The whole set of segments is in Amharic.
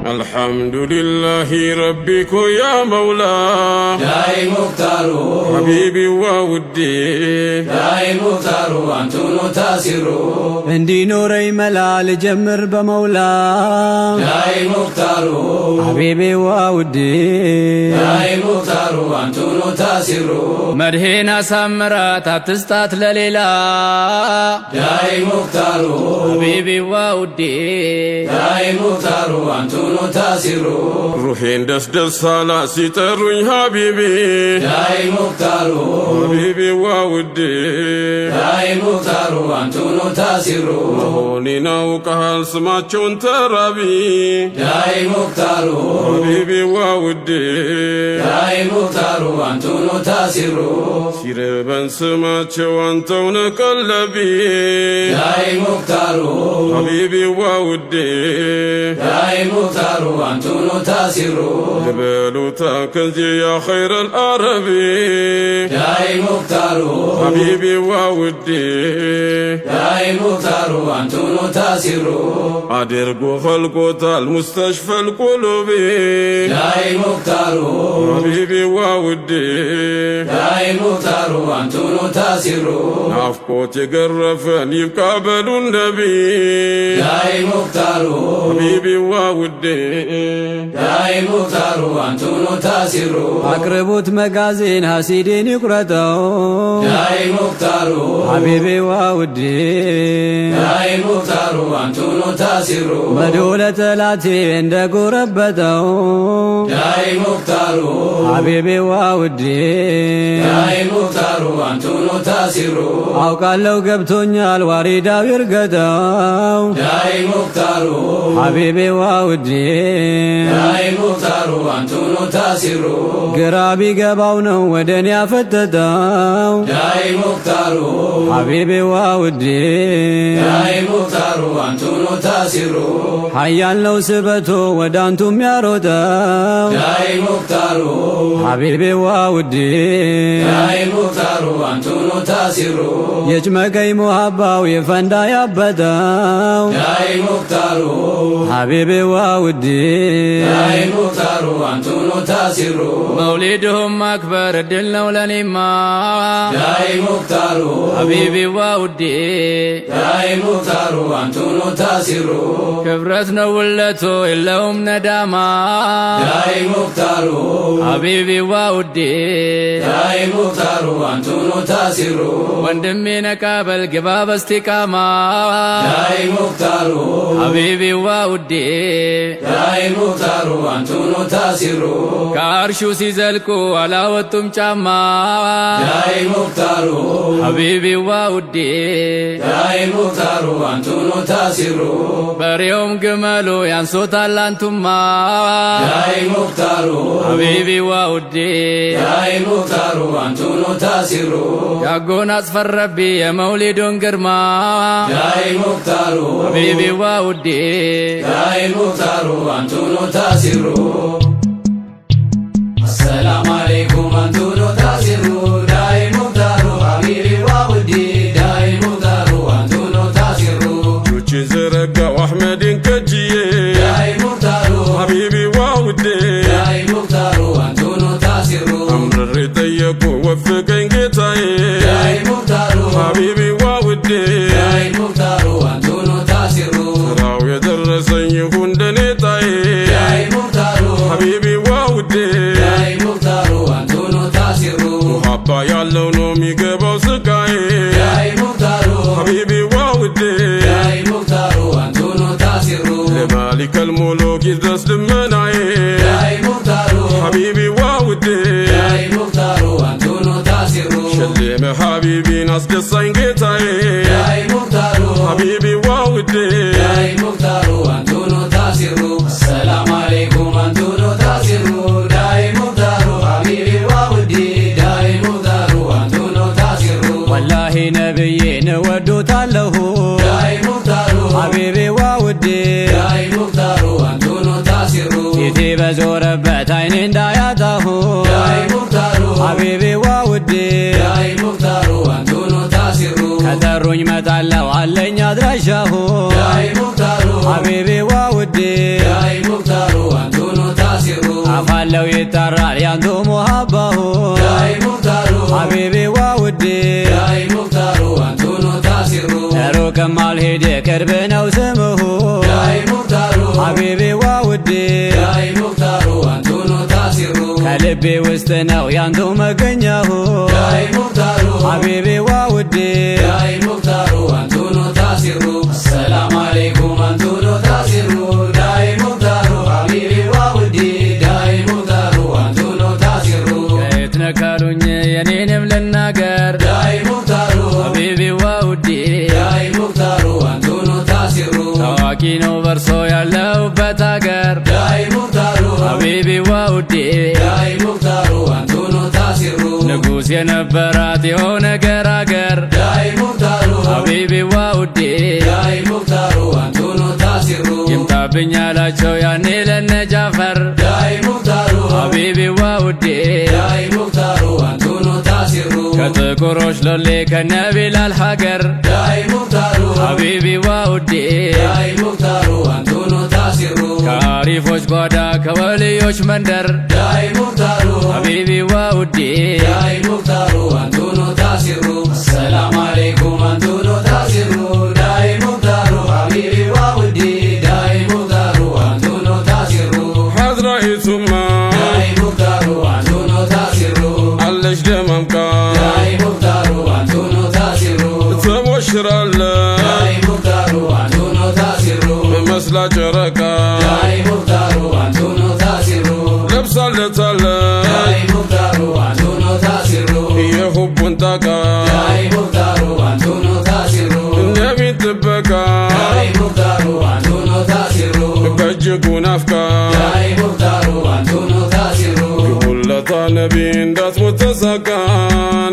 الحمد لله ربك يا مولا داي مختارو حبيبي وودي داي مختارو أنتونو تاسرو عندي نوري ملال جمر بمولا داي مختارو حبيبي وودي داي مختارو أنتونو تاسرو مدهنا سمرات تستات لليلا داي مختارو حبيبي وودي داي مختارو أنتونو تاسرو روحين دس سالا سيتروي حبيبي داي مختارو حبيبي وودي داي مختارو أنتونو تاسرو هوني ناوقهال سماچون ترابي داي مختارو حبيبي وودي داي مختارو أنتونو تاسرو ሲረበን ስማቸው አንተው ነህ ቀለቢ داي مختارو ሐቢቢ ወውዴ داي مختارو أنتونو تاسرو ልበሉታ ከንዚ ያ ኸይረ አልአረቢ داي مختارو ሐቢቢ ወውዴ داي مختارو أنتونو تاسرو አድርጎ ፈልቆታል ሙስተሽፈል ቁሉቢ داي مختارو ሐቢቢ ወውዴ داي مختارو أنتونو تاسرو ናፍቆት የገረፈን ይብቃ በሉን ነቢ داي مختارو ሐቢቢ ወውዴ داي مختارو أنتونو تاسرو አቅርቡት መጋዜን ሐሲዴን ይቁረጠው داي مختارو حبيبي وودي داي مختارو أنتونو تاسرو مدولة لاتي عند قربتو داي مختارو حبيبي وودي داي مختارو أنتونو تاسرو አውቃለው ገብቶኛል ዋሪዳው ይርገጠው داي مختارو حبيبي وودي داي مختارو أنتونو تاسرو ግራ ቢገባው ነው ወደኔ ያፈተተው داي مختارو حبيبي وودي داي مختارو أنتونو تاسرو ኃያል ነው ስበቶ ወደ አንቱ የሚያሮጠው داي مختارو حبيبي وودي داي مختارو أنتونو تاسرو የጭመቀኝ ሙሐባው የፈንዳ ያበጠው داي مختارو حبيبي وودي داي مختارو أنتونو تاسرو مولدهم أكبر ድል ነው ለኔማ داي مختارو حبيبي وودي داي مختارو أنتونو تاسرو ክብረት ነው ውለቶ የለውም ነዳማ داي مختارو حبيبي وودي داي مختارو أنتونو تاسرو ወንድሜ ነቃበል ግባ በስቲቃማ داي مختارو حبيبي وودي داي مختارو أنتونو تاسرو ከአርሹ ሲዘልቁ አላወጡም ጫማ داي مختارو حبيبي وودي داي مختارو أنتونو تاسرو በሬውም ግመሉ ያንሶታል አንቱማ داي مختارو حبيبي وودي داي مختارو أنتونو تاسرو ያጎናጽፈን ረቢ የመውሊዱን ግርማ داي مختارو حبيبي وودي داي مختارو أنتونو تاسرو السلام عليكم أنتونو تاسرو داي مختارو حبيبي وودي داي مختارو أنتونو تاسرو ጆችን ዘረጋው አሕመድን ከጅዬ داي مختارو ሐቢቢ ወውዴ داي مختارو أنتونو تاسرو አምርሬ ጠየቁ ወፍቀኝ ጌታዬ داي مختارو ሐቢቢ ወውዴ داي مختارو أنتونو تاسرو ስራው የደረሰኝ ይሁን ደኔታዬ داي مختارو ሐቢቢ ወውዴ داي مختارو أنتونو تاسرو ሙሐባ ያለው ነው የሚገባው ስቃዬ داي مختارو ሐቢቢ ወውዴ داي مختارو أنتونو تاسرو ለማሊከ ልሙሉክ ይድረስ ልመናዬ داي مختارو ሐቢቢ ወውዴ داي مختارو أنتونو تاسرو ሸልመ ሐቢቢን አስደሳኝ ጌታዬ داي مختارو ሐቢቢ ወውዴ داي مختارو أنتونو تاسرو السلام عليكم أنتونو تاسرو داي مختارو حبيبي وودي داي مختارو أنتونو تاسرو والله ነብዬን እወዶታለሁ داي مختارو حبيبي وودي داي مختارو أنتونو تاسرو ፊቴ በዞረበት አይኔ እንዳያጣሁ داي مختارو حبيبي وودي داي مختارو أنتونو تاسرو ከጠሩኝ መጣለው አለኝ አድራሻሁ داي مختارو حبيبي وودي ያለው ይጣራል ያንቱ ሙሃባሁ ዳይ ሙክታሩ ሐቢቢ ወውዴ ዳይ ሙክታሩ አንቱ ነው ታሲሩ ሩቅም አልሄድ ቅርብ ነው ስምሁ ዳይ ሙክታሩ ሐቢቢ ወውዴ ዳይ ሙክታሩ አንቱ ነው ታሲሩ ከልቤ ውስጥ ነው ያንቱ መገኛሁ ዳይ ሙክታሩ ሐቢቢ ወውዴ ዳይ ሙክታሩ አንቱ ነው ታሲሩ ሰላም አለይኩም አንቱ ነው ታሲሩ ዳይ ሙክታሩ ሐቢቢ ወውዴ ዳይ ሙክታሩ አንቱ ነው ታሲሩ ከየት ነካሉኝ የኔንም ልናገር ዳይ ሙክታሩ ሐቢቢ ወውዴ ዳይ ሙክታሩ አንቱ ነው ታሲሩ ታዋቂ ነው በርሶ ያለሁበት አገር ዳይ ሙክታሩ ሐቢቢ ወውዴ ዳይ ሙክታሩ አንቱ ነው ታሲሩ ንጉሥ የነበራት የሆነ ገራገር ዳይ ሙክታሩ ሐቢቢ ወውዴ ዳይ ሙክታሩ አንቱ ነው ታሲሩ ይምጣብኝ አላቸው ያኔ ለነ ጃፈር ዳይ ሙክታሩ ሐቢቢ ወውዴ ዳይ ሙክታሩ አንቱ ነው ታሲሩ ከጥቁሮች ሎሌ ከነቢላል ሀገር ዳይ ሙክታሩ ሐቢቢ ወውዴ ዳይ ሙክታሩ አንቱ ነው ታሲሩ ከአሪፎች ጓዳ ከወልዮች መንደር ዳይ ሙክታሩ ሐቢቢ ወውዴ ዳይ ሙክታሩ አንቱ ነው ታሲሩ ሰላም አለይኩም አንቱ ነው ታሲሩ ዳይ ሙክታሩ ሐቢቢ ወውዴ ዳይ ሙክታሩ አንቱ ነው ታሲሩ ሐድራኢቱማ ዳይ ሙክታሩ አንቱ ነው ታሲሩ አለሽ ደማምቃ ዳይ ሙክታሩ አንቱ ነው ታሲሩ ተሞሽራለ ዳይ ሙክታሩ አንቱ ነው ታሲሩ መስላ ጨረቃ ዳይ ሙክታሩ አንቱ ነው ታሲሩ ለብሳለታለ ዳይ ሙክታሩ አንቱ ነው ታሲሩ የሁቡን ጣቃ ዳይ ሙክታሩ አንቱ ነው ታሲሩ ነቢን ጥበቃ ዳይ ሙክታሩ አንቱ ነው ታሲሩ በእጅጉ ናፍቃ ዳይ ሙክታሩ አንቱ ነው ታሲሩ ሁለታ ነቢ እንዳትሞት ተሳቃ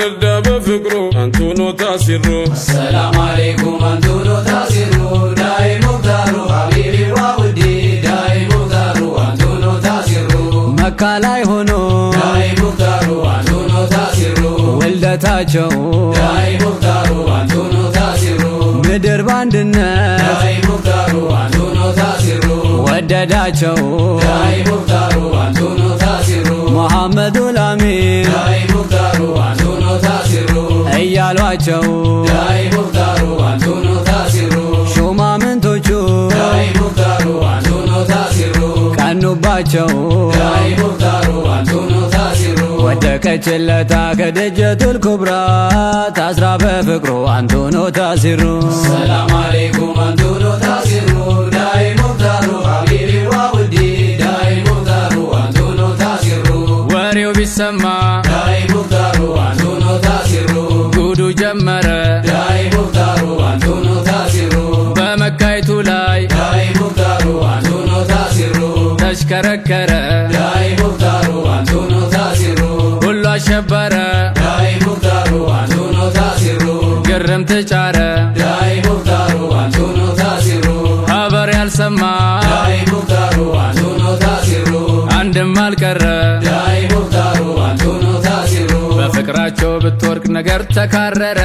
ነዳ በፍቅሩ አንቱ ነው ታሲሩ ሰላም አለይኩም አንቱ ነው ታሲሩ ዳይ ሙክታሩ ሐቢቢ ወውዴ ዳይ ሙክታሩ አንቱ ነው ታሲሩ መካ ላይ ሆኖ ዳይ ሙክታሩ አንቱ ነው ታሲሩ ውልደታቸው ዳይ ሙክታሩ አንቱ ነው ታሲሩ ምድር ባንድነት ዳይ ሙክታሩ አንቱ ነው ታሲሩ ወደዳቸው ዳይ ሙክታሩ አንቱ ነው ታሲሩ ሙሐመዱ ላሚን ዳይ ሙክታሩ አንቱ ነው ታሲሩ እያሏቸው ዳይ ሙክታሩ አንቱ ነው ታሲሩ ሹማምንቶቹ ዳይ ሙክታሩ አንቱ ነው ታሲሩ ቀኑባቸው ዳይ ሙክታሩ አንቱ ነው ታሲሩ ወደቀችለታ ከደጀቱል ኩብራ ታስራ በፍቅሩ አንቱ ነው ታሲሩ ሰላም አለይኩም አንቱ ነው ታሲሩ ዳይ ሙክታሩ ሐቢቢ ወውዴ ዳይ ሙክታሩ አንቱ ነው ታሲሩ ወሬው ቢሰማ ዳይ ሙክታሩ አንቱ ነው ታሲሩ ጉዱ ጀመረ ዳይ ሙክታሩ አንቱ ነው ታሲሩ በመካይቱ ላይ ዳይ ሙክታሩ አንቱ ነው ታሲሩ ተሽከረከረ ዳይ ሙክታሩ አንቱ ነው ታሲሩ ሁሉ አሸበረ ዳይ ሙክታሩ አንቱ ነው ታሲሩ ግርምት ጫረ ዳይ ሙክታሩ አንቱ ነው ታሲሩ ሀበር ያልሰማ ዳይ ሙክታሩ አንቱ ነው ታሲሩ አንድም አልቀረ ዳይ ሙክታሩ አንቱ ነው ታሲሩ በፍቅራቸው ብትወርቅ ነገር ተካረረ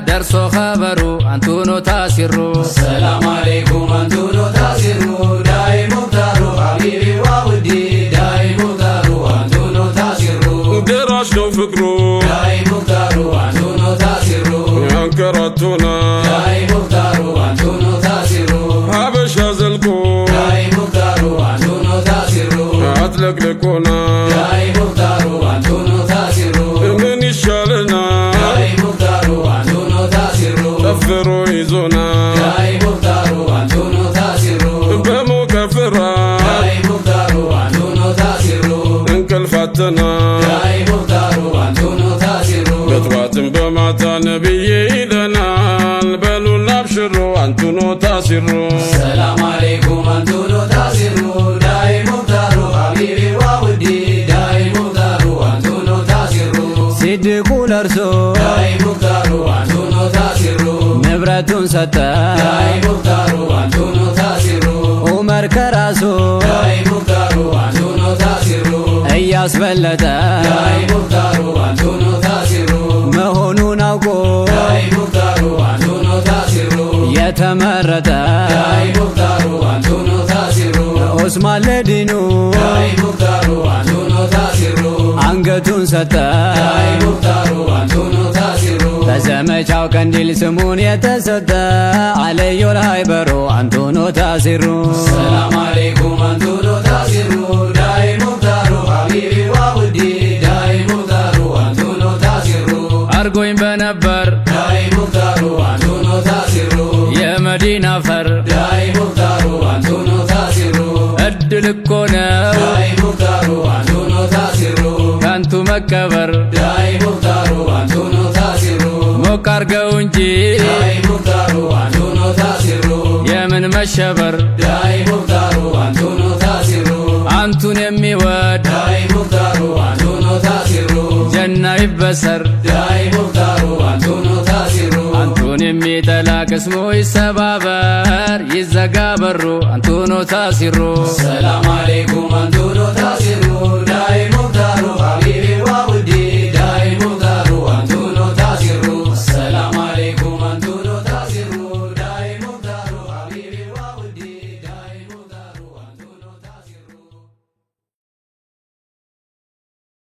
ደርሶ ኸበሩ አንቱ ነው ታሲሩ ሰላም አለይኩም አንቱ ነው ታሲሩ ዳይ ሙክታሩ ሐቢቢ ወውዴ ዳይ ሙክታሩ አንቱ ነው ታሲሩ ደራሽ ነው ፍቅሩ ዳይ ሙክታሩ አንቱ ነው ታሲሩ ያንከራቶና ዳይ ሙክታሩ አንቱ ነው ታሲሩ ሀበሻ ዘልቆ ዳይ ሙክታሩ አንቱ ነው ታሲሩ አጥለቅልቆና ዳይ ሙክታሩ አንቱ ነው ታሲሩ ምን ይሻለና ዳይ ሙክታሩ አንቱ ነው ታሲሩ ጠፍሮ ይዞና ዳይ ሙክታሩ አንቱ ነው ታሲሩ በሞቀ ፍራ ዳይ ሙክታሩ አንቱ ነው ታሲሩ እንቅልፋተና ዳይ ሙክታሩ አንቱ ነው ታሲሩ በጥዋትም በማታ ነብዬ ይለናል በሉና አብሽሮ አንቱ ነው ታሲሩ ሰላም አለይኩም አንቱ ነው ታሲሩ ዳይ ሙክታሩ ሐቢቢ ወውዴ ዳይ ሙክታሩ አንቱ ነው ታሲሩ ሲድቁ ለርሶ ዳይ ሙክታሩ አንቱ ነው ታሲሩ ንብረቱን ሰጠ ዳይ ሙክታሩ አንቱ ነው ታሲሩ ዑመር ከራሱ ዳይ ሙክታሩ አንቱ ነው ታሲሩ እያስበለጠ ዳይ ሙክታሩ አንቱ ነው ታሲሩ መሆኑን አውቆ ዳይ ሙክታሩ አንቱ ነው ታሲሩ የተመረጠ ዳይ ሙክታሩ አንቱ ነው ታሲሩ ዑስማን ለዲኑ ዳይ ሙክታሩ አንቱ ሰጠ ዳይ ሙክታሩ አንቱኑ ታሲሩ በዘመቻው ቀንዲል ስሙን የተሰጠ አለዮል ሃይበሮ አንቱኑ ታሲሩ ሰላም አለይኩም አንቱኑ ታሲሩ ዳይ ሙክታሩ ሀቢቢ ዋውዲ ዳይ ሙክታሩ አንቱኑ ታሲሩ አርጎኝ በነበር ዳይ ሙክታሩ አንቱኑ ታሲሩ የመዲና አፈር ዳይ ሙክታሩ አንቱኑ ታሲሩ እድል እኮ ነው ዳይ ሙክታሩ አንቱኑ ታሲሩ ከንቱ መቀበር ዳይ ሙክታሩ አንቱኑ ታሲሩ ሞቅ አርገው እንጂ ዳይ ሙክታሩ አንቱኑ ታሲሩ የምን መሸበር ዳይ ሙክታሩ አንቱኑ ታሲሩ አንቱን የሚወድ ዳይ ሙክታሩ አንቱኑ ታሲሩ ጀና ይበሰር ዳይ ሙክታሩ አንቱኑ ታሲሩ አንቱን የሚጠላ ቅስሙ ይሰባበር ይዘጋ በሩ አንቱኑ ታሲሩ ሰላም አለይኩም አንቱኑ ታሲሩ